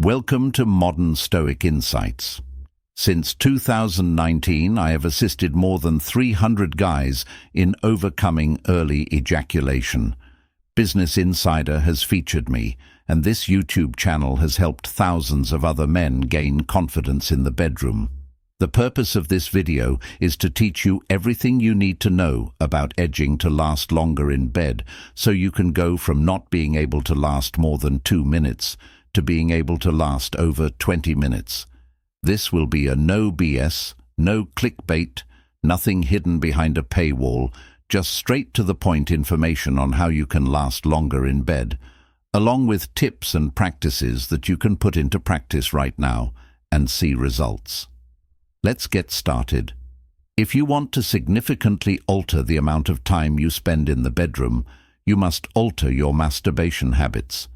Welcome to Modern Stoic Insights. Since 2019, I have assisted more than 300 guys in overcoming early ejaculation. Business Insider has featured me, and this YouTube channel has helped thousands of other men gain confidence in the bedroom. The purpose of this video is to teach you everything you need to know about edging to last longer in bed, so you can go from not being able to last more than 2 minutes to being able to last over 20 minutes. This will be a no BS, no clickbait, nothing hidden behind a paywall, just straight to the point information on how you can last longer in bed, along with tips and practices that you can put into practice right now and see results. Let's get started. If you want to significantly alter the amount of time you spend in the bedroom, you must alter your masturbation habits.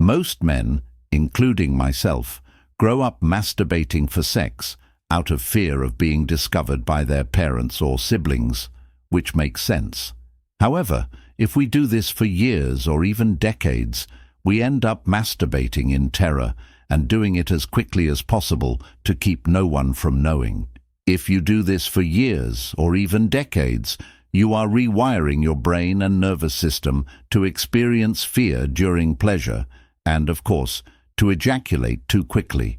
Most men, including myself, grow up masturbating for sex out of fear of being discovered by their parents or siblings, which makes sense. However, if we do this for years or even decades, we end up masturbating in terror and doing it as quickly as possible to keep no one from knowing. If you do this for years or even decades, you are rewiring your brain and nervous system to experience fear during pleasure and, of course, to ejaculate too quickly.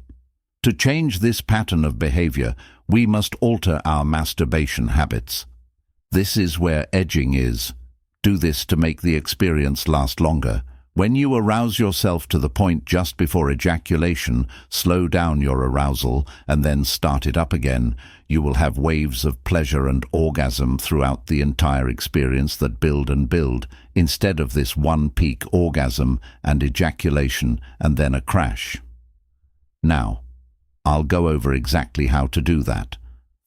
To change this pattern of behavior, we must alter our masturbation habits. This is where edging is. Do this to make the experience last longer. When you arouse yourself to the point just before ejaculation, slow down your arousal and then start it up again. You will have waves of pleasure and orgasm throughout the entire experience that build and build, instead of this one peak orgasm and ejaculation and then a crash. Now, I'll go over exactly how to do that.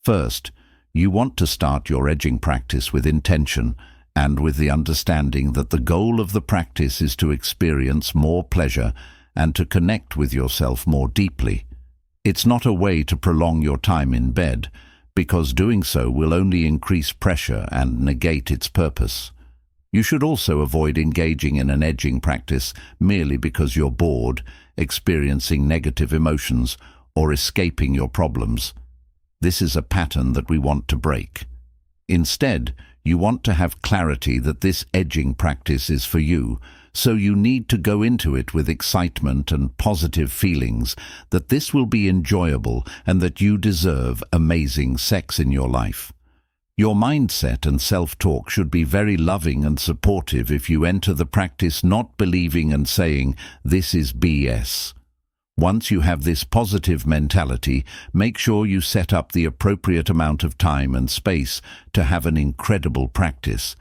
First, you want to start your edging practice with intention and with the understanding that the goal of the practice is to experience more pleasure and to connect with yourself more deeply. It's not a way to prolong your time in bed, because doing so will only increase pressure and negate its purpose. You should also avoid engaging in an edging practice merely because you're bored, experiencing negative emotions, or escaping your problems. This is a pattern that we want to break. Instead, you want to have clarity that this edging practice is for you, so you need to go into it with excitement and positive feelings that this will be enjoyable and that you deserve amazing sex in your life. Your mindset and self-talk should be very loving and supportive if you enter the practice not believing and saying, "This is BS." Once you have this positive mentality, make sure you set up the appropriate amount of time and space to have an incredible practice.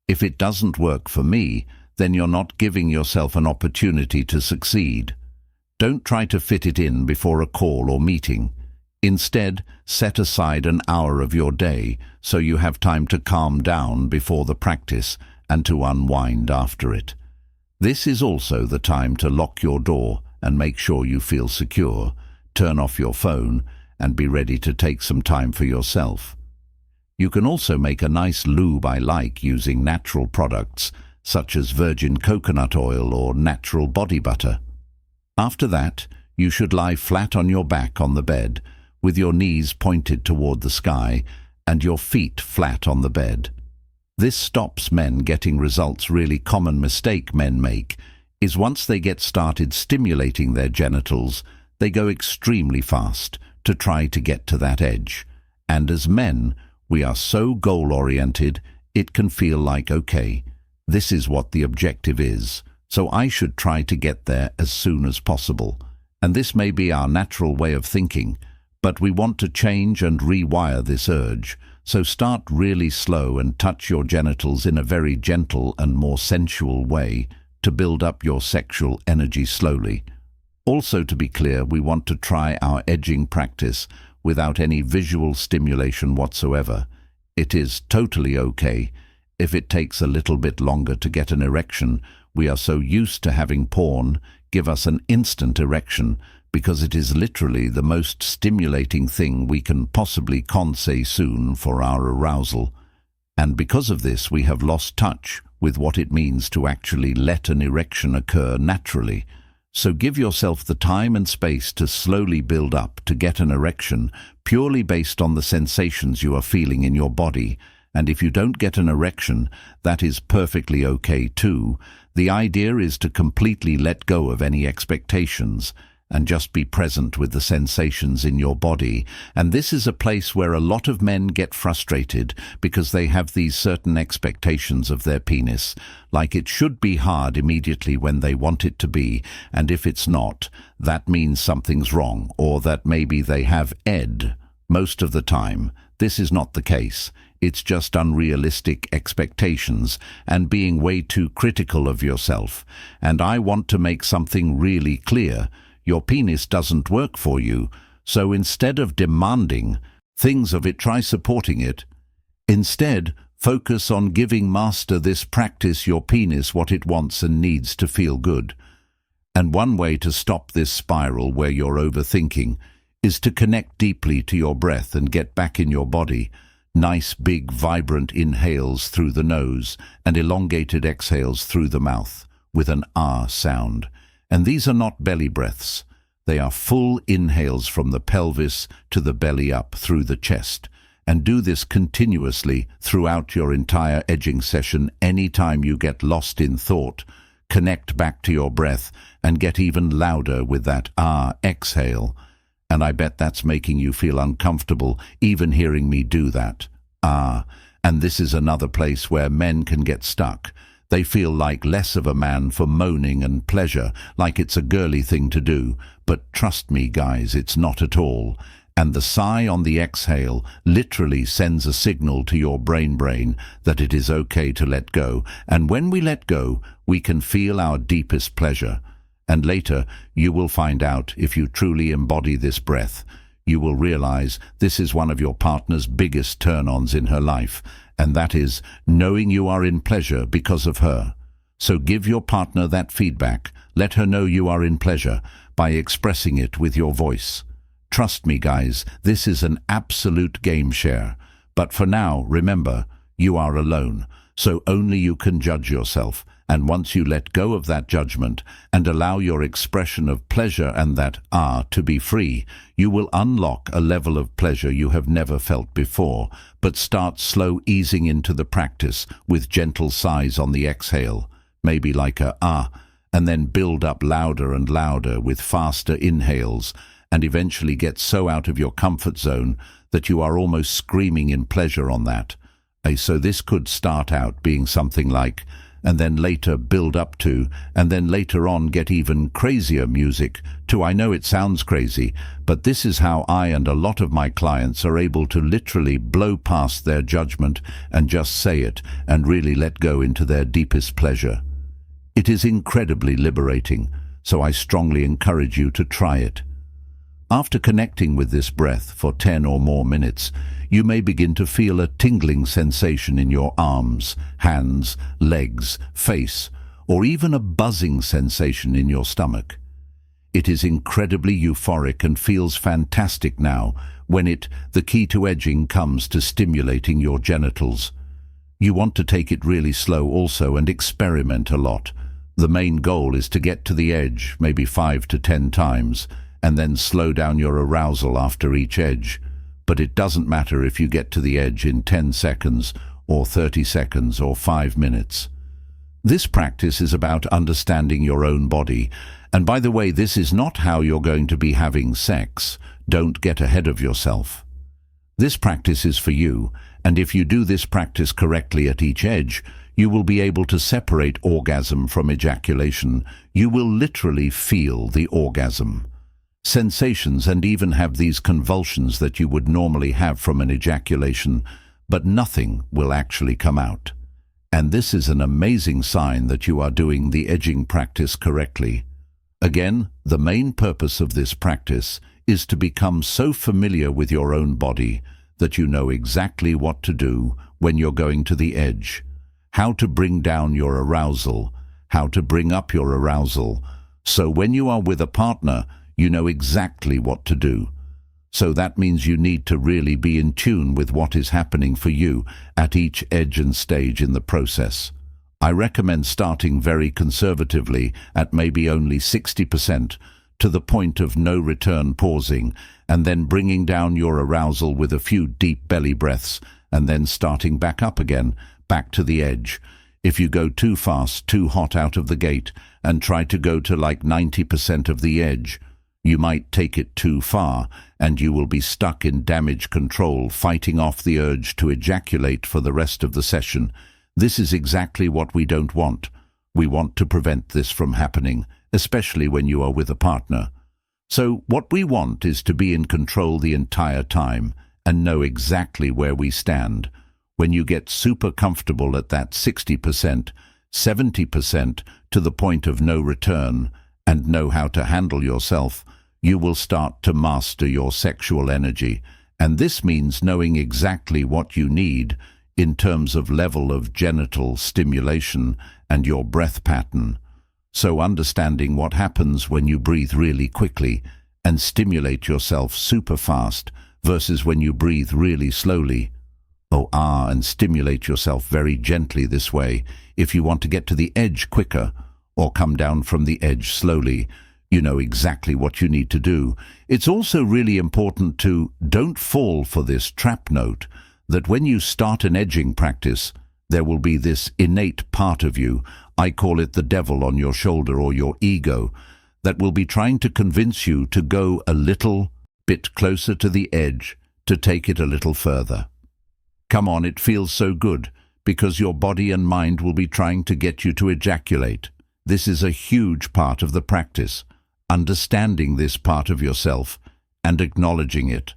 If it doesn't work for me, then you're not giving yourself an opportunity to succeed. Don't try to fit it in before a call or meeting. Instead, set aside an hour of your day so you have time to calm down before the practice and to unwind after it. This is also the time to lock your door and make sure you feel secure, turn off your phone, and be ready to take some time for yourself. You can also make a nice lube I like using natural products, such as virgin coconut oil or natural body butter. After that, you should lie flat on your back on the bed, with your knees pointed toward the sky and your feet flat on the bed. This stops men getting results. Really common mistake men make is once they get started stimulating their genitals, they go extremely fast to try to get to that edge. And as men, we are so goal-oriented, it can feel like, okay, this is what the objective is, so I should try to get there as soon as possible. And this may be our natural way of thinking, but we want to change and rewire this urge. So start really slow and touch your genitals in a very gentle and more sensual way to build up your sexual energy slowly. Also, to be clear, we want to try our edging practice without any visual stimulation whatsoever. It is totally okay if it takes a little bit longer to get an erection. We are so used to having porn give us an instant erection because it is literally the most stimulating thing we can possibly consume for our arousal. And because of this, we have lost touch with what it means to actually let an erection occur naturally. So give yourself the time and space to slowly build up to get an erection purely based on the sensations you are feeling in your body. And if you don't get an erection, that is perfectly okay too. The idea is to completely let go of any expectations and just be present with the sensations in your body. And this is a place where a lot of men get frustrated because they have these certain expectations of their penis, like it should be hard immediately when they want it to be, and if it's not, that means something's wrong, or that maybe they have ED. Most of the time, this is not the case. It's just unrealistic expectations and being way too critical of yourself. And I want to make something really clear. Your penis doesn't work for you, so instead of demanding things of it, try supporting it. Instead, focus on giving master this practice your penis what it wants and needs to feel good. And one way to stop this spiral where you're overthinking is to connect deeply to your breath and get back in your body. Nice, big, vibrant inhales through the nose and elongated exhales through the mouth with an ah sound. And these are not belly breaths. They are full inhales from the pelvis to the belly up through the chest. And do this continuously throughout your entire edging session. Anytime you get lost in thought, connect back to your breath and get even louder with that ah exhale. And I bet that's making you feel uncomfortable, even hearing me do that. Ah, and this is another place where men can get stuck. They feel like less of a man for moaning and pleasure, like it's a girly thing to do. But trust me, guys, it's not at all. And the sigh on the exhale literally sends a signal to your brain that it is okay to let go. And when we let go, we can feel our deepest pleasure. And later, you will find out if you truly embody this breath. You will realize this is one of your partner's biggest turn-ons in her life, and that is knowing you are in pleasure because of her. So give your partner that feedback. Let her know you are in pleasure by expressing it with your voice. Trust me, guys, this is an absolute game share. But for now, remember, you are alone, so only you can judge yourself. And once you let go of that judgment and allow your expression of pleasure and that ah to be free, you will unlock a level of pleasure you have never felt before. But start slow, easing into the practice with gentle sighs on the exhale, maybe like a ah, and then build up louder and louder with faster inhales, and eventually get so out of your comfort zone that you are almost screaming in pleasure on that. So this could start out being something like, and then later build up to, and then later on get even crazier music to. I know it sounds crazy, but this is how I and a lot of my clients are able to literally blow past their judgment and just say it and really let go into their deepest pleasure. It is incredibly liberating, so I strongly encourage you to try it. After connecting with this breath for 10 or more minutes, you may begin to feel a tingling sensation in your arms, hands, legs, face, or even a buzzing sensation in your stomach. It is incredibly euphoric and feels fantastic now when the key to edging comes to stimulating your genitals. You want to take it really slow also and experiment a lot. The main goal is to get to the edge maybe 5 to 10 times, and then slow down your arousal after each edge. But it doesn't matter if you get to the edge in 10 seconds or 30 seconds or 5 minutes. This practice is about understanding your own body. And by the way, this is not how you're going to be having sex. Don't get ahead of yourself. This practice is for you, and if you do this practice correctly at each edge, you will be able to separate orgasm from ejaculation. You will literally feel the orgasm sensations and even have these convulsions that you would normally have from an ejaculation, but nothing will actually come out. And this is an amazing sign that you are doing the edging practice correctly. Again, the main purpose of this practice is to become so familiar with your own body that you know exactly what to do when you're going to the edge, how to bring down your arousal, how to bring up your arousal. So when you are with a partner, you know exactly what to do. So that means you need to really be in tune with what is happening for you at each edge and stage in the process. I recommend starting very conservatively at maybe only 60% to the point of no return pausing, and then bringing down your arousal with a few deep belly breaths, and then starting back up again, back to the edge. If you go too fast, too hot out of the gate, and try to go to like 90% of the edge, you might take it too far, and you will be stuck in damage control, fighting off the urge to ejaculate for the rest of the session. This is exactly what we don't want. We want to prevent this from happening, especially when you are with a partner. So what we want is to be in control the entire time and know exactly where we stand. When you get super comfortable at that 60%, 70% to the point of no return, and know how to handle yourself, you will start to master your sexual energy. And this means knowing exactly what you need in terms of level of genital stimulation and your breath pattern. So understanding what happens when you breathe really quickly and stimulate yourself super fast versus when you breathe really slowly. And stimulate yourself very gently this way if you want to get to the edge quicker or come down from the edge slowly. You know exactly what you need to do. It's also really important to don't fall for this trap note that when you start an edging practice, there will be this innate part of you, I call it the devil on your shoulder or your ego, that will be trying to convince you to go a little bit closer to the edge, to take it a little further. Come on, it feels so good, because your body and mind will be trying to get you to ejaculate. This is a huge part of the practice, understanding this part of yourself and acknowledging it,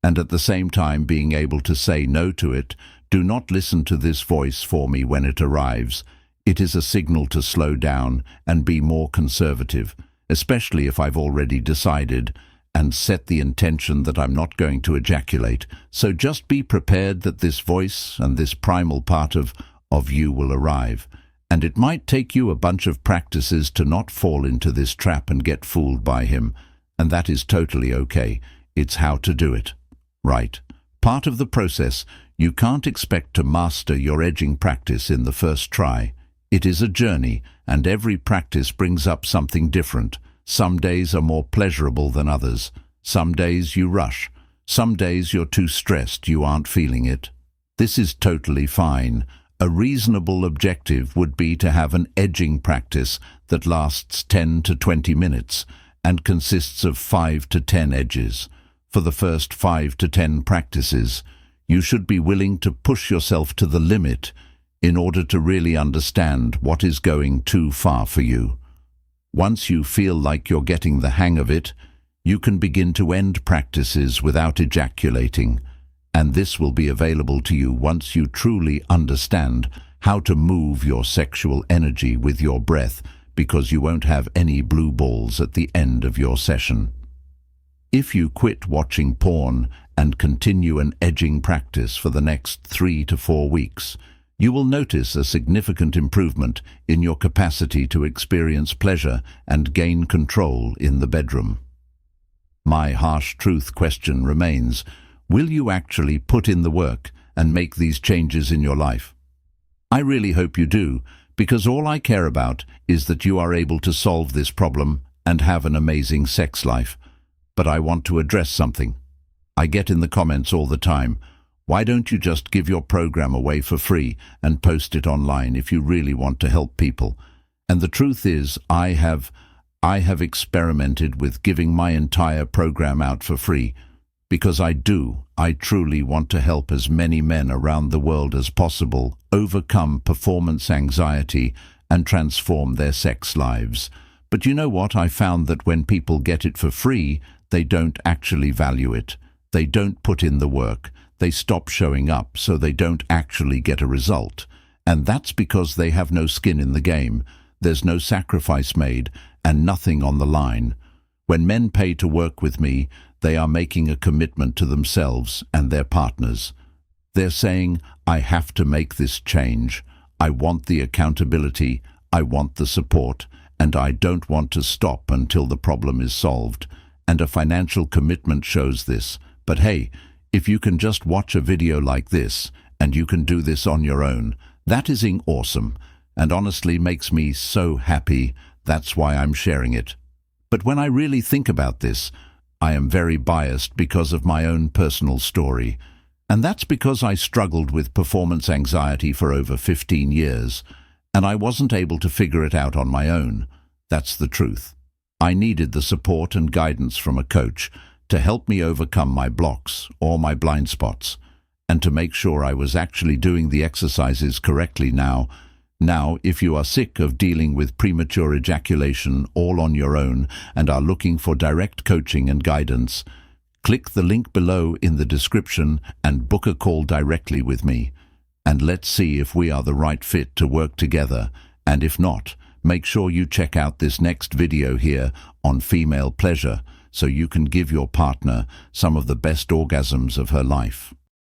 and at the same time being able to say no to it. Do not listen to this voice for me when it arrives. It is a signal to slow down and be more conservative, especially if I've already decided and set the intention that I'm not going to ejaculate. So just be prepared that this voice and this primal part of you will arrive. And it might take you a bunch of practices to not fall into this trap and get fooled by him. And that is totally okay. It's how to do it. Right. Part of the process. You can't expect to master your edging practice in the first try. It is a journey, and every practice brings up something different. Some days are more pleasurable than others. Some days you rush. Some days you're too stressed, you aren't feeling it. This is totally fine. A reasonable objective would be to have an edging practice that lasts 10 to 20 minutes and consists of 5 to 10 edges. For the first 5 to 10 practices, you should be willing to push yourself to the limit in order to really understand what is going too far for you. Once you feel like you're getting the hang of it, you can begin to end practices without ejaculating, and this will be available to you once you truly understand how to move your sexual energy with your breath, because you won't have any blue balls at the end of your session. If you quit watching porn and continue an edging practice for the next 3 to 4 weeks, you will notice a significant improvement in your capacity to experience pleasure and gain control in the bedroom. My harsh truth question remains, will you actually put in the work and make these changes in your life? I really hope you do, because all I care about is that you are able to solve this problem and have an amazing sex life. But I want to address something. I get in the comments all the time, why don't you just give your program away for free and post it online if you really want to help people? And the truth is, I have experimented with giving my entire program out for free because I truly want to help as many men around the world as possible overcome performance anxiety and transform their sex lives. But you know what? I found that when people get it for free, they don't actually value it. They don't put in the work. They stop showing up, so they don't actually get a result. And that's because they have no skin in the game. There's no sacrifice made and nothing on the line. When men pay to work with me, they are making a commitment to themselves and their partners. They're saying, I have to make this change. I want the accountability. I want the support. And I don't want to stop until the problem is solved. And a financial commitment shows this. But hey, if you can just watch a video like this, and you can do this on your own, that is awesome. and honestly makes me so happy. That's why I'm sharing it. But when I really think about this, I am very biased because of my own personal story. And that's because I struggled with performance anxiety for over 15 years, and I wasn't able to figure it out on my own. That's the truth. I needed the support and guidance from a coach to help me overcome my blocks or my blind spots, and to make sure I was actually doing the exercises correctly now. Now, if you are sick of dealing with premature ejaculation all on your own and are looking for direct coaching and guidance, click the link below in the description and book a call directly with me. And let's see if we are the right fit to work together. And if not, make sure you check out this next video here on female pleasure so you can give your partner some of the best orgasms of her life.